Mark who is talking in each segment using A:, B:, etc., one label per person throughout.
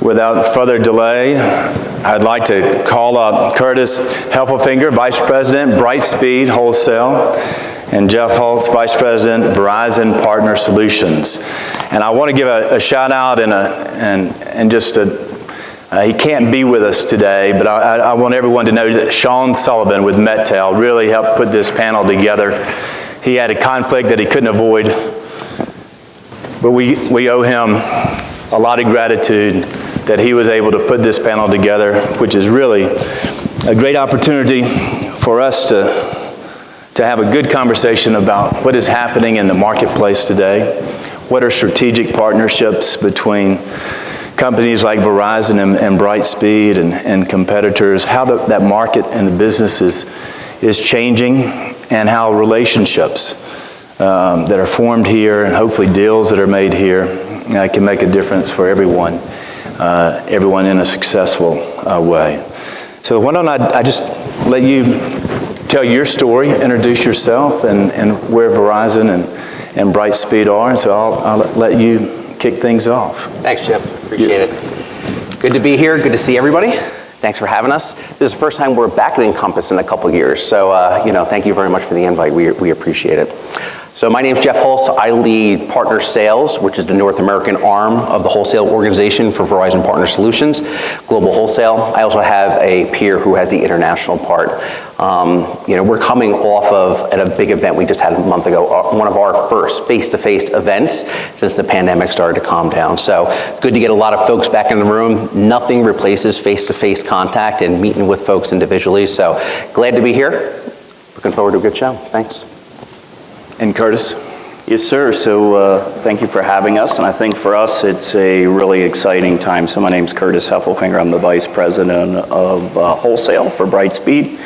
A: Without further delay, I'd like to call up Curtis Heffelfinger, Vice President, Brightspeed, Wholesale, and Jeff Hulse, Vice President, Verizon Partner Solutions. And I want to give a shout out and just he can't be with us today, but I want everyone to know that Sean Sullivan with Mettel really helped put this panel together. He had a conflict that he couldn't avoid, but we owe him a lot of gratitude that he was able to put this panel together, which is really a great opportunity for us to have a good conversation about what is happening in the marketplace today. What are strategic partnerships between companies like Verizon and Brightspeed and competitors, how that market and the business is changing, and how relationships that are formed here and hopefully deals that are made here can make a difference for everyone in a successful way. So why don't I just let you tell your story, introduce yourself, and where Verizon and Brightspeed are, and so I'll let you kick things off.
B: Thanks, Chip. Appreciate it. Good to be here. Good to see everybody. Thanks for having us. This is the first time we're back at INCOMPAS in a couple years, so thank you very much for the invite. We appreciate it. So my name is Jeff Hulse. I lead Partner Sales, which is the North American arm of the Wholesale organization for Verizon Partner Solutions, Global Wholesale. I also have a peer who has the international part. We're coming off of at a big event we just had a month ago, one of our first face-to-face events since the pandemic started to calm down. So good to get a lot of folks back in the room. Nothing replaces face-to-face contact and meeting with folks individually. So glad to be here. Looking forward to a good show. Thanks.
A: And Curtis?
C: Yes, sir. So thank you for having us. And I think for us, it's a really exciting time. So my name's Curtis Heffelfinger. I'm the Vice President of Wholesale for Brightspeed.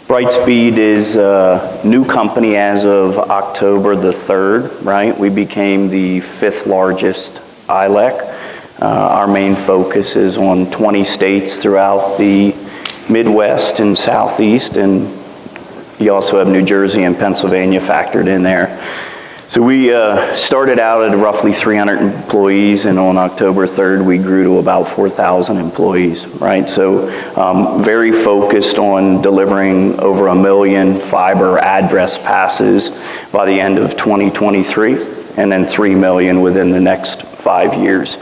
C: Brightspeed is a new company as of October the 3rd, right? We became the 5th largest ILEC. Our main focus is on 20 states throughout the Midwest and Southeast, and you also have New Jersey and Pennsylvania factored in there. So we started out at roughly 300 employees, and on October 3rd, we grew to about 4,000 employees, right? So very focused on delivering over 1 million fiber address passes by the end of 2023, and then 3 million within the next 5 years.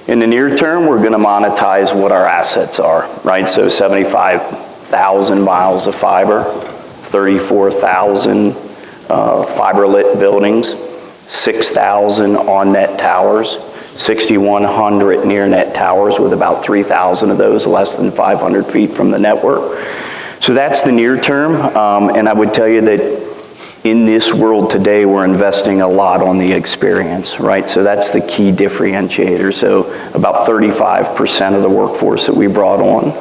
C: In the near term, we're gonna monetize what our assets are, right? So 75,000 miles of fiber, 34,000 fiber-lit buildings, 6,000 on-net towers, 6,100 near-net towers with about 3,000 of those less than 500 feet from the network. So that's the near term, and I would tell you that in this world today, we're investing a lot on the experience, right? So that's the key differentiator. So about 35% of the workforce that we brought on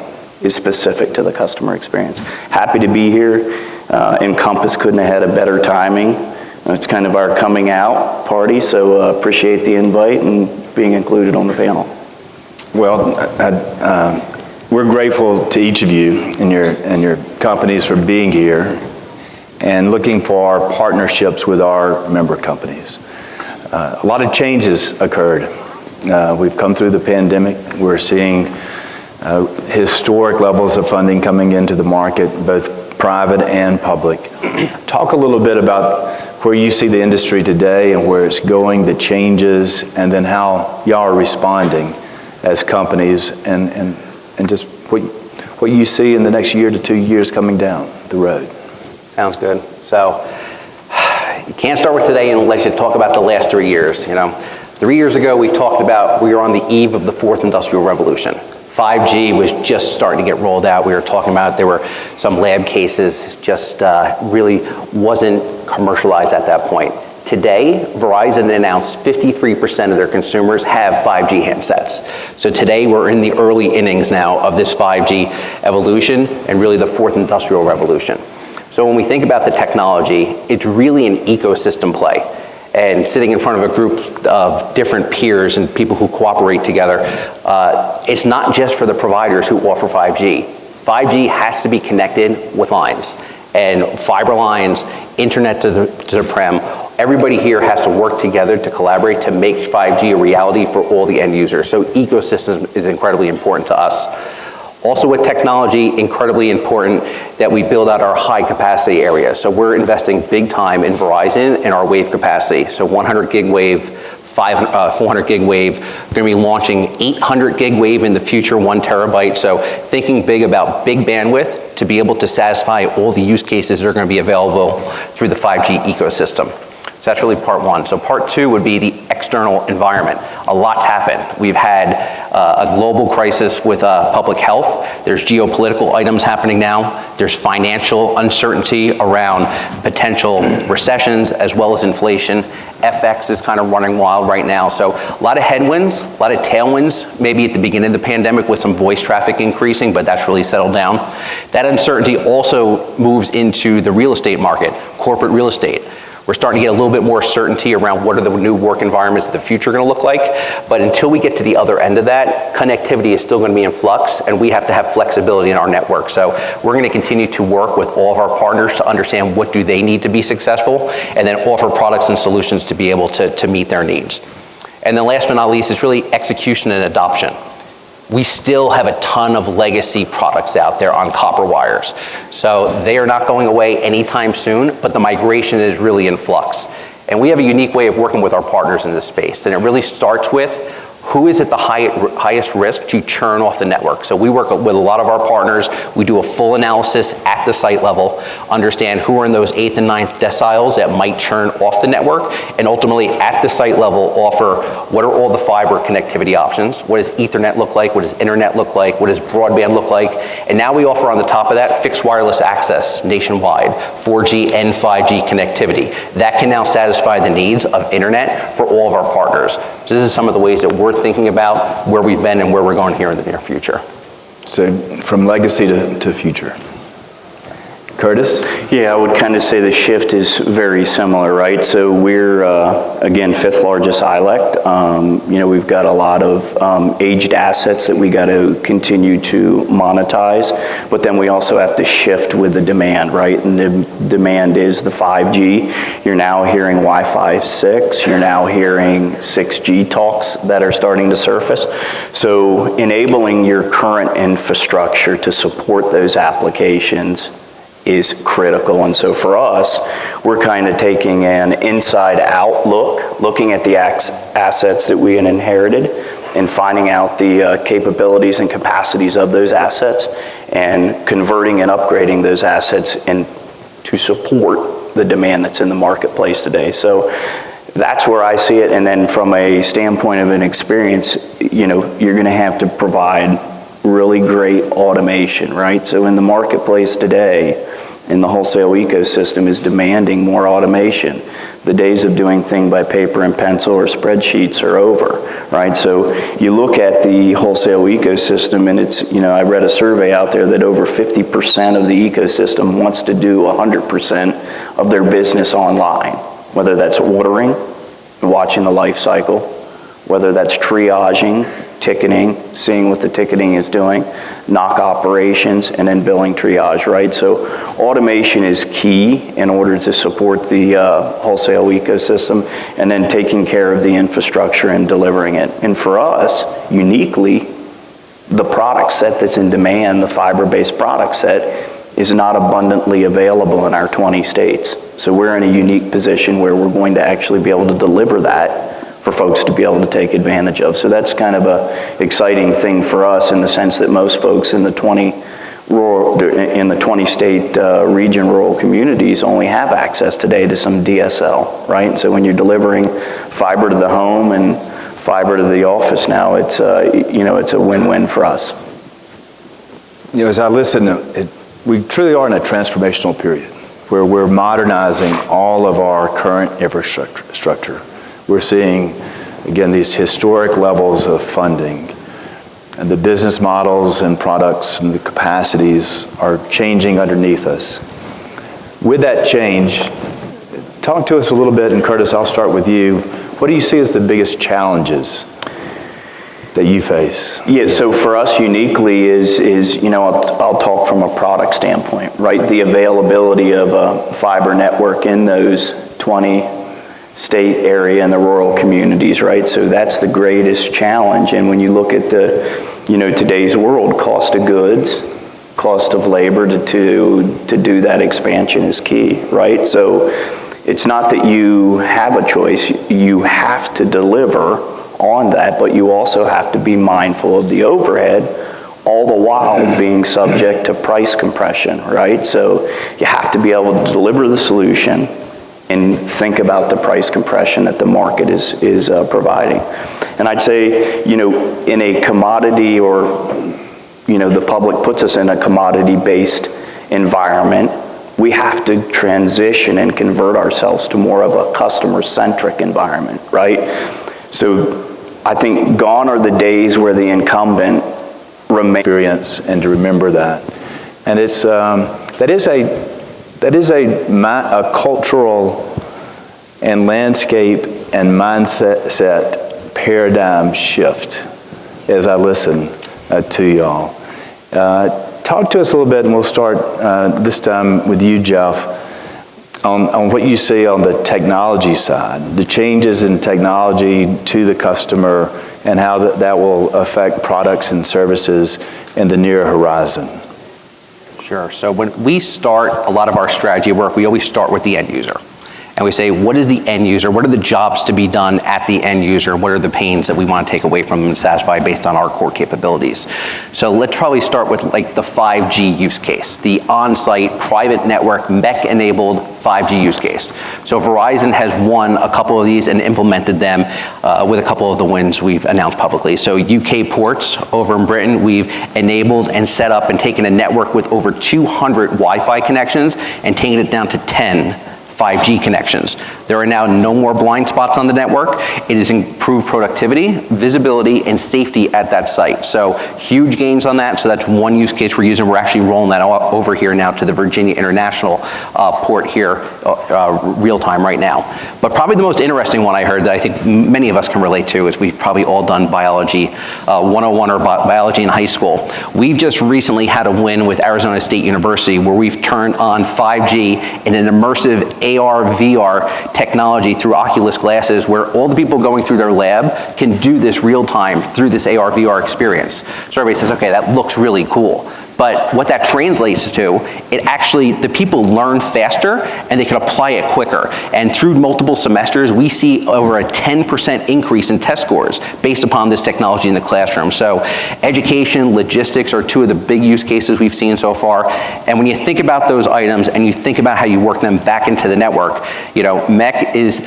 C: is specific to the customer experience. Happy to be here. INCOMPAS couldn't have had a better timing. It's kind of our coming out party, so appreciate the invite and being included on the panel.
A: Well, we're grateful to each of you and your companies for being here and looking for our partnerships with our member companies. A lot of changes occurred. We've come through the pandemic. We're seeing historic levels of funding coming into the market, both private and public. Talk a little bit about where you see the industry today and where it's going, the changes, and then how y'all are responding as companies, and just what you see in the next year to 2 years coming down the road.
B: Sounds good. So you can't start with today unless you talk about the last 3 years. 3 years ago, we talked about we were on the eve of the 4th industrial revolution. 5G was just starting to get rolled out. We were talking about there were some lab cases, just really wasn't commercialized at that point. Today, Verizon announced 53% of their consumers have 5G handsets. So today we're in the early innings now of this 5G evolution and really the 4th industrial revolution. So when we think about the technology, it's really an ecosystem play. And sitting in front of a group of different peers and people who cooperate together, it's not just for the providers who offer 5G. 5G has to be connected with lines, and fiber lines, internet to the prem, everybody here has to work together to collaborate to make 5G a reality for all the end users. So ecosystem is incredibly important to us. Also with technology, incredibly important that we build out our high capacity areas. So we're investing big time in Verizon in our wave capacity. So 100 gig wave, 400 gig wave, we're gonna be launching 800 gig wave in the future, 1 terabyte. So thinking big about big bandwidth to be able to satisfy all the use cases that are gonna be available through the 5G ecosystem. So that's really part one. So part two would be the external environment. A lot's happened. We've had a global crisis with public health. There's geopolitical items happening now. There's financial uncertainty around potential recessions as well as inflation. FX is kind of running wild right now. So a lot of headwinds, a lot of tailwinds, maybe at the beginning of the pandemic with some voice traffic increasing, but that's really settled down. That uncertainty also moves into the real estate market, corporate real estate. We're starting to get a little bit more certainty around what are the new work environments of the future going to look like. But until we get to the other end of that, connectivity is still going to be in flux, and we have to have flexibility in our network. So we're going to continue to work with all of our partners to understand what do they need to be successful, and then offer products and solutions to be able to meet their needs. And then last but not least is really execution and adoption. We still have a ton of legacy products out there on copper wires. So they are not going away anytime soon, but the migration is really in flux. And we have a unique way of working with our partners in this space. And it really starts with who is at the highest risk to churn off the network. So we work with a lot of our partners. We do a full analysis at the site level, understand who are in those 8th and 9th deciles that might churn off the network, and ultimately at the site level offer what are all the fiber connectivity options, what does Ethernet look like, what does internet look like, what does broadband look like, and now we offer on the top of that fixed wireless access nationwide, 4G and 5G connectivity. That can now satisfy the needs of internet for all of our partners. So this is some of the ways that we're thinking about where we've been and where we're going here in the near future.
A: So from legacy to future. Curtis?
C: Yeah, I would kind of say the shift is very similar, right? So we're, again, 5th largest ILEC. We've got a lot of aged assets that we got to continue to monetize, but then we also have to shift with the demand, right? And the demand is the 5G. You're now hearing Wi-Fi 6. You're now hearing 6G talks that are starting to surface. So enabling your current infrastructure to support those applications is critical. And so for us, we're kind of taking an inside-out look, looking at the assets that we had inherited and finding out the capabilities and capacities of those assets and converting and upgrading those assets to support the demand that's in the marketplace today. So that's where I see it. And then from a standpoint of an experience, you're going to have to provide really great automation, right? So in the marketplace today, in the wholesale ecosystem is demanding more automation. The days of doing things by paper and pencil or spreadsheets are over, right? So you look at the wholesale ecosystem and it's, I read a survey out there that over 50% of the ecosystem wants to do 100% of their business online, whether that's ordering, watching the life cycle, whether that's triaging, ticketing, seeing what the ticketing is doing, knock operations, and then billing triage, right? So automation is key in order to support the wholesale ecosystem, and then taking care of the infrastructure and delivering it. And for us, uniquely, the product set that's in demand, the fiber-based product set, is not abundantly available in our 20 states. So we're in a unique position where we're going to actually be able to deliver that for folks to be able to take advantage of. So that's kind of a exciting thing for us in the sense that most folks in the 20 state region rural communities only have access today to some DSL, right? So when you're delivering fiber to the home and fiber to the office now, it's a win-win for us.
A: As I listen, we truly are in a transformational period where we're modernizing all of our current infrastructure. We're seeing, again, these historic levels of funding, and the business models and products and the capacities are changing underneath us. With that change, talk to us a little bit, and Curtis, I'll start with you. What do you see as the biggest challenges that you face?
C: Yeah, so for us uniquely I'll talk from a product standpoint, right? The availability of a fiber network in those 20 state area and the rural communities, right? So that's the greatest challenge. And when you look at today's world, cost of goods, cost of labor to do that expansion is key, right? So it's not that you have a choice, you have to deliver on that, but you also have to be mindful of the overhead, all the while being subject to price compression, right? So you have to be able to deliver the solution and think about the price compression that the market is providing. And I'd say, in a commodity or, the public puts us in a commodity-based environment, we have to transition and convert ourselves to more of a customer-centric environment, right? So I think gone are the days where the incumbent remains.
A: Experience and to remember that. And it's, that is a cultural and landscape and mindset paradigm shift as I listen to y'all. Talk to us a little bit, and we'll start this time with you, Jeff, on what you see on the technology side, the changes in technology to the customer and how that will affect products and services in the near horizon.
B: Sure. So when we start a lot of our strategy work, we always start with the end user. And we say, what is the end user? What are the jobs to be done at the end user? What are the pains that we want to take away from them and satisfy based on our core capabilities? So let's probably start with like the 5G use case, the on-site private network MEC-enabled 5G use case. So Verizon has won a couple of these and implemented them with a couple of the wins we've announced publicly. So UK ports over in Britain, we've enabled and set up and taken a network with over 200 Wi-Fi connections and taken it down to 10 5G connections. There are now no more blind spots on the network. It has improved productivity, visibility, and safety at that site. So huge gains on that. So that's one use case we're using. We're actually rolling that over here now to the Virginia International port here, real time right now. But probably the most interesting one I heard that I think many of us can relate to is we've probably all done biology 101 or biology in high school. We've just recently had a win with Arizona State University where we've turned on 5G in an immersive AR, VR technology through Oculus glasses where all the people going through their lab can do this real time through this AR, VR experience. So everybody says, okay, that looks really cool. But what that translates to, it actually, the people learn faster and they can apply it quicker. And through multiple semesters, we see over a 10% increase in test scores based upon this technology in the classroom. So education, logistics are two of the big use cases we've seen so far. And when you think about those items and you think about how you work them back into the network, MEC is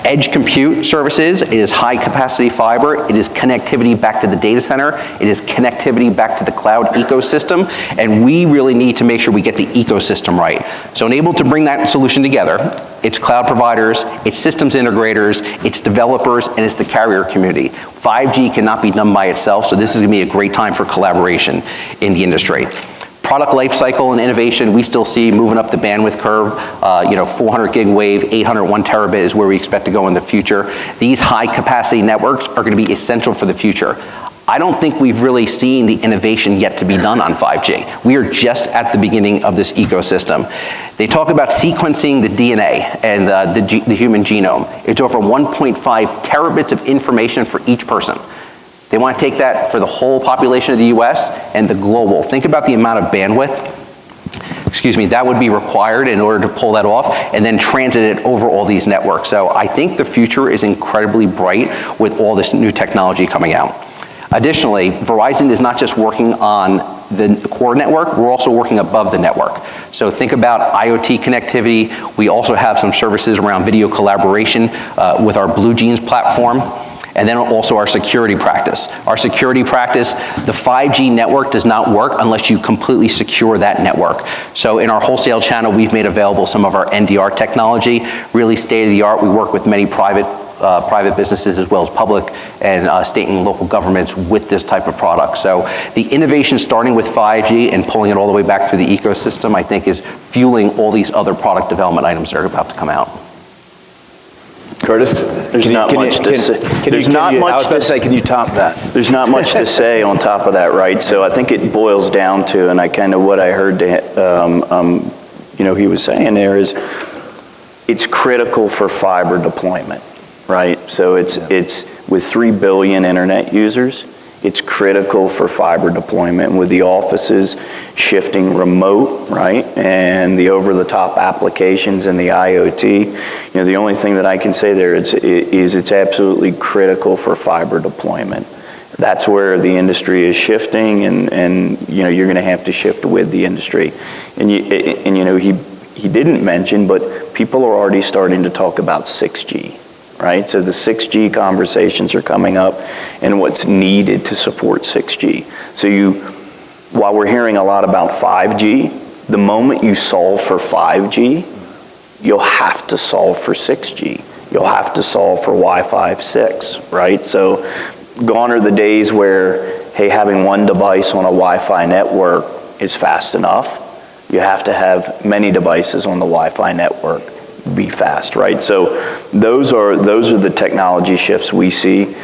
B: edge compute services, it is high capacity fiber, it is connectivity back to the data center, it is connectivity back to the cloud ecosystem, and we really need to make sure we get the ecosystem right. So enabled to bring that solution together, it's cloud providers, it's systems integrators, it's developers, and it's the carrier community. 5G cannot be done by itself, so this is gonna be a great time for collaboration in the industry. Product lifecycle and innovation, we still see moving up the bandwidth curve. 400 gig wave, 801 terabit is where we expect to go in the future. These high capacity networks are going to be essential for the future. I don't think we've really seen the innovation yet to be done on 5G. We are just at the beginning of this ecosystem. They talk about sequencing the DNA and the human genome. It's over 1.5 terabits of information for each person. They want to take that for the whole population of the US and the global. Think about the amount of bandwidth, that would be required in order to pull that off and then transit it over all these networks. So I think the future is incredibly bright with all this new technology coming out. Additionally, Verizon is not just working on the core network, we're also working above the network. So think about IoT connectivity. We also have some services around video collaboration with our Blue Jeans platform. And then also our security practice. Our security practice, the 5G network does not work unless you completely secure that network. So in our wholesale channel, we've made available some of our NDR technology, really state of the art. We work with many private businesses as well as public and state and local governments with this type of product. So the innovation starting with 5G and pulling it all the way back through the ecosystem, I think is fueling all these other product development items that are about to come out.
A: Curtis,
C: there's not much to say.
A: Can you top that?
C: There's not much to say on top of that, right? So I think it boils down to, and what I heard, he was saying there is, it's critical for fiber deployment, right? So it's with 3 billion internet users, it's critical for fiber deployment. And with the offices shifting remote, right, and the over-the-top applications and the IoT, the only thing that I can say there is it's absolutely critical for fiber deployment. That's where the industry is shifting, and you're going to have to shift with the industry. And he didn't mention, but people are already starting to talk about 6G. Right? So the 6G conversations are coming up and what's needed to support 6G. So while we're hearing a lot about 5G, the moment you solve for 5G, you'll have to solve for 6G. You'll have to solve for Wi-Fi 6, right? So gone are the days where, hey, having one device on a Wi-Fi network is fast enough. You have to have many devices on the Wi-Fi network. Be fast, right? So those are the technology shifts we see.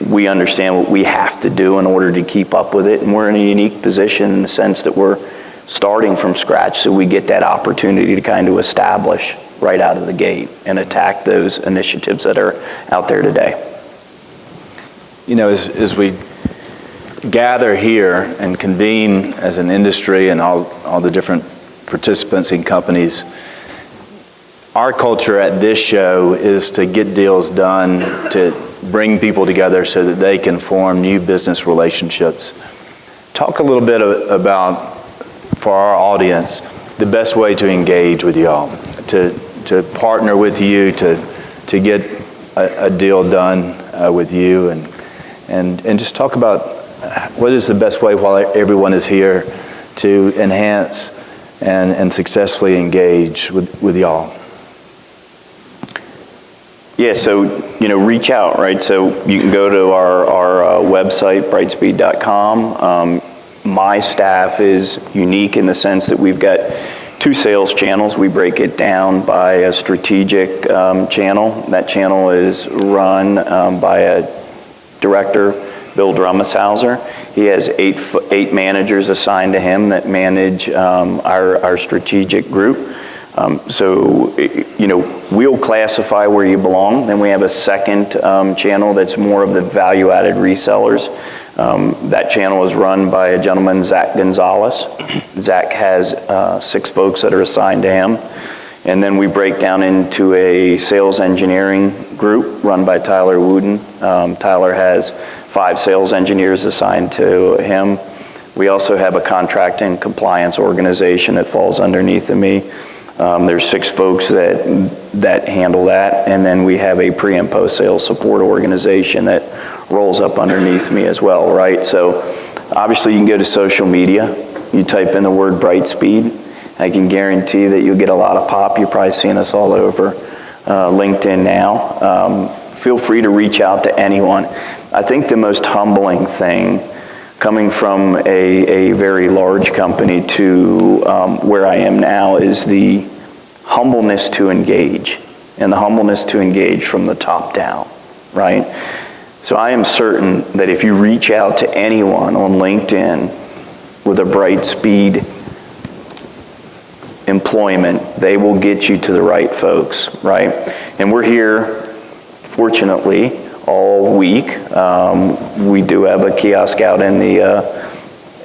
C: We understand what we have to do in order to keep up with it, and we're in a unique position in the sense that we're starting from scratch, so we get that opportunity to kind of establish right out of the gate and attack those initiatives that are out there today.
A: As we gather here and convene as an industry and all the different participants in companies, our culture at this show is to get deals done, to bring people together so that they can form new business relationships. Talk a little bit about, for our audience, the best way to engage with y'all, to partner with you, to get a deal done with you, and just talk about what is the best way while everyone is here to enhance and successfully engage with y'all.
C: Yeah, so, reach out, right? So you can go to our website, brightspeed.com. My staff is unique in the sense that we've got 2 sales channels. We break it down by a strategic channel. That channel is run by a director, Bill Drummeshauser. He has 8 managers assigned to him that manage our strategic group. So, we'll classify where you belong. Then we have a second channel that's more of the value-added resellers. That channel is run by a gentleman, Zach Gonzalez. Zach has 6 folks that are assigned to him. And then we break down into a sales engineering group run by Tyler Wooden. Tyler has 5 sales engineers assigned to him. We also have a contract and compliance organization that falls underneath of me. There's 6 folks that handle that, and then we have a pre- and post-sales support organization that rolls up underneath me as well, right? So obviously you can go to social media, you type in the word Brightspeed, I can guarantee that you'll get a lot of pop. You're probably seeing us all over LinkedIn now. Feel free to reach out to anyone. I think the most humbling thing coming from a very large company to where I am now is the humbleness to engage, and the humbleness to engage from the top down, right? So I am certain that if you reach out to anyone on LinkedIn with a Brightspeed employment, they will get you to the right folks, right? And we're here, fortunately, all week. We do have a kiosk out in the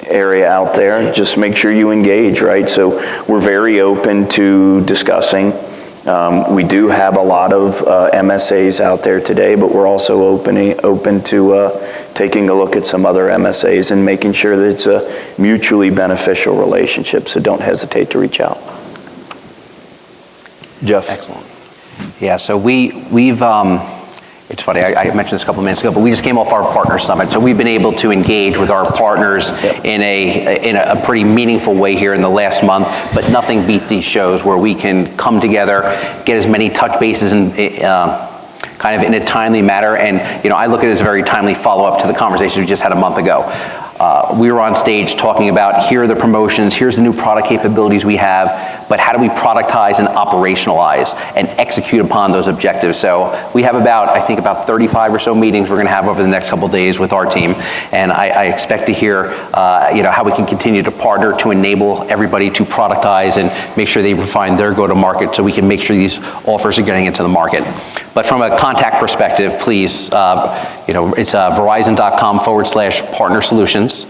C: area out there. Just make sure you engage, right? So we're very open to discussing. We do have a lot of MSAs out there today, but we're also open to taking a look at some other MSAs and making sure that it's a mutually beneficial relationship. So don't hesitate to reach out.
A: Jeff.
B: Excellent. Yeah, so we've it's funny, I mentioned this a couple minutes ago, but we just came off our partner summit. So we've been able to engage with our partners in a pretty meaningful way here in the last month, but nothing beats these shows where we can come together, get as many touch bases and kind of in a timely manner. And I look at it as a very timely follow-up to the conversation we just had a month ago. we were on stage talking about, here are the promotions, here's the new product capabilities we have, but how do we productize and operationalize and execute upon those objectives? So we have I think about 35 or so meetings we're going to have over the next couple of days with our team, and I expect to hear how we can continue to partner to enable everybody to productize and make sure they refine their go-to-market so we can make sure these offers are getting into the market. But from a contact perspective, please, it's verizon.com/partner solutions.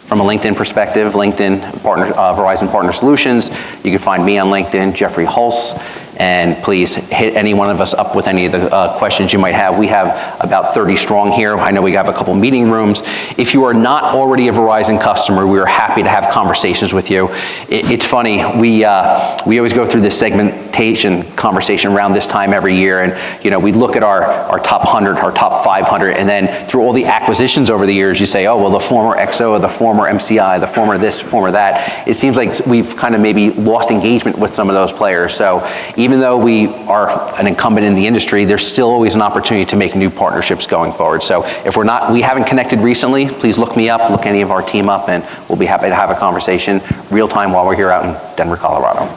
B: From a LinkedIn perspective, Verizon Partner Solutions. You can find me on LinkedIn, Jeffrey Hulse, and please hit any one of us up with any of the questions you might have. We have about 30 strong here. I know we have a couple meeting rooms. If you are not already a Verizon customer, we are happy to have conversations with you. It's funny, we always go through this segmentation conversation around this time every year, and we look at our top 100, our top 500, and then through all the acquisitions over the years, you say, oh, well, the former XO, the former MCI, the former this, former that. It seems like we've kind of maybe lost engagement with some of those players. So even though we are an incumbent in the industry, there's still always an opportunity to make new partnerships going forward. So if we haven't connected recently, please look me up, look any of our team up, and we'll be happy to have a conversation real time while we're here out in Denver, Colorado.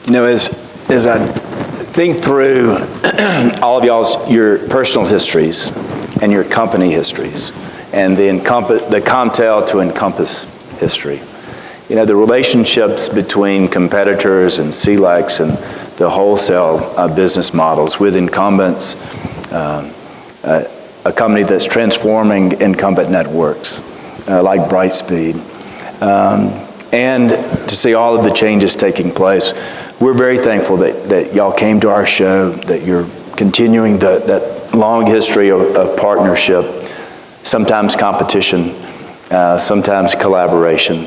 A: As I think through all of your personal histories and your company histories and the Comtel to Encompass history, the relationships between competitors and CLECs and the wholesale business models with incumbents, a company that's transforming incumbent networks like Brightspeed, and to see all of the changes taking place. We're very thankful that y'all came to our show, that you're continuing that long history of partnership, sometimes competition, sometimes collaboration.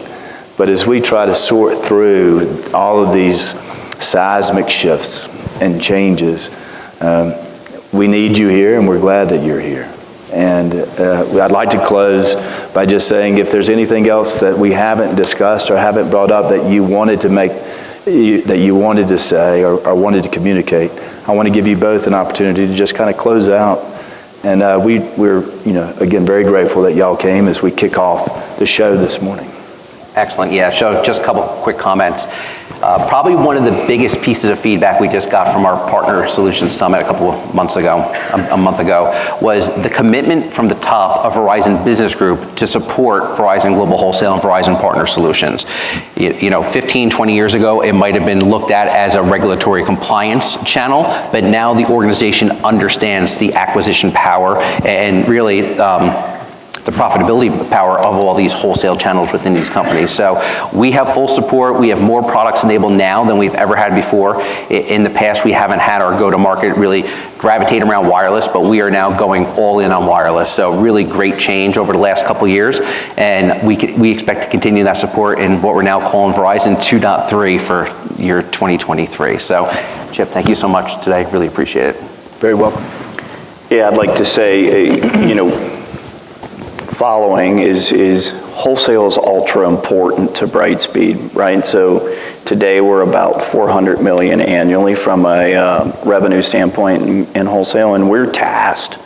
A: But as we try to sort through all of these seismic shifts and changes, we need you here, and we're glad that you're here. And I'd like to close by just saying, if there's anything else that we haven't discussed or haven't brought up that you wanted to say or wanted to communicate, I want to give you both an opportunity to just kind of close out. And we're again, very grateful that y'all came as we kick off the show this morning.
B: Excellent. Yeah, so just a couple quick comments. Probably one of the biggest pieces of feedback we just got from our Partner Solutions Summit a month ago, was the commitment from the top of Verizon Business Group to support Verizon Global Wholesale and Verizon Partner Solutions. 15, 20 years ago, it might have been looked at as a regulatory compliance channel, but now the organization understands the acquisition power and really the profitability power of all these wholesale channels within these companies. So we have full support. We have more products enabled now than we've ever had before. In the past, we haven't had our go-to-market really gravitate around wireless, but we are now going all in on wireless. So really great change over the last couple of years, and we expect to continue that support in what we're now calling Verizon 2.3 for year 2023. So Chip, thank you so much today. Really appreciate it.
A: Very welcome.
C: Yeah, I'd like to say, following is wholesale is ultra important to Brightspeed, right? So today we're about $400 million annually from a revenue standpoint in wholesale, and we're tasked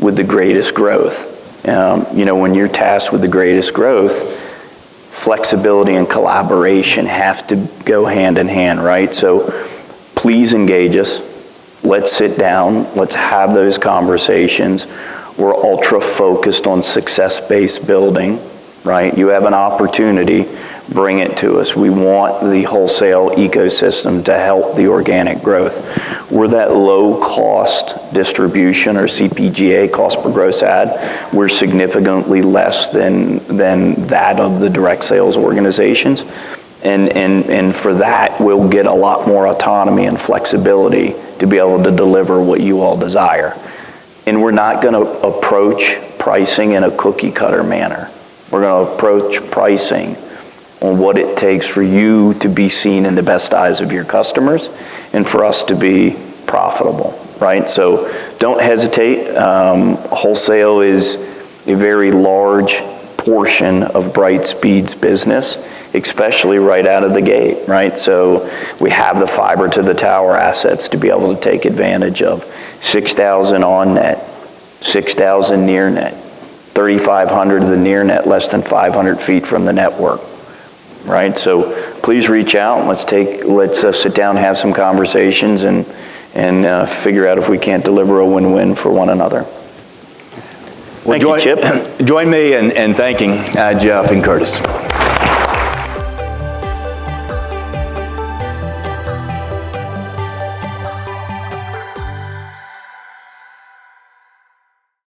C: with the greatest growth. When you're tasked with the greatest growth, flexibility and collaboration have to go hand in hand, right? So please engage us. Let's sit down. Let's have those conversations. We're ultra focused on success-based building, right? You have an opportunity, bring it to us. We want the wholesale ecosystem to help the organic growth. We're that low-cost distribution, or CPGA, cost per gross ad. We're significantly less than that of the direct sales organizations. And for that, we'll get a lot more autonomy and flexibility to be able to deliver what you all desire. And we're not going to approach pricing in a cookie cutter manner. We're going to approach pricing on what it takes for you to be seen in the best eyes of your customers and for us to be profitable, right? So don't hesitate. Wholesale is a very large portion of Brightspeed's business, especially right out of the gate, right? So we have the fiber to the tower assets to be able to take advantage of. 6,000 on net, 6,000 near net, 3,500 of the near net less than 500 feet from the network, right? So please reach out. Let's sit down, have some conversations, and figure out if we can't deliver a win-win for one another.
A: Well,
C: Thank you, Chip.
A: Join me in thanking Jeff and Curtis.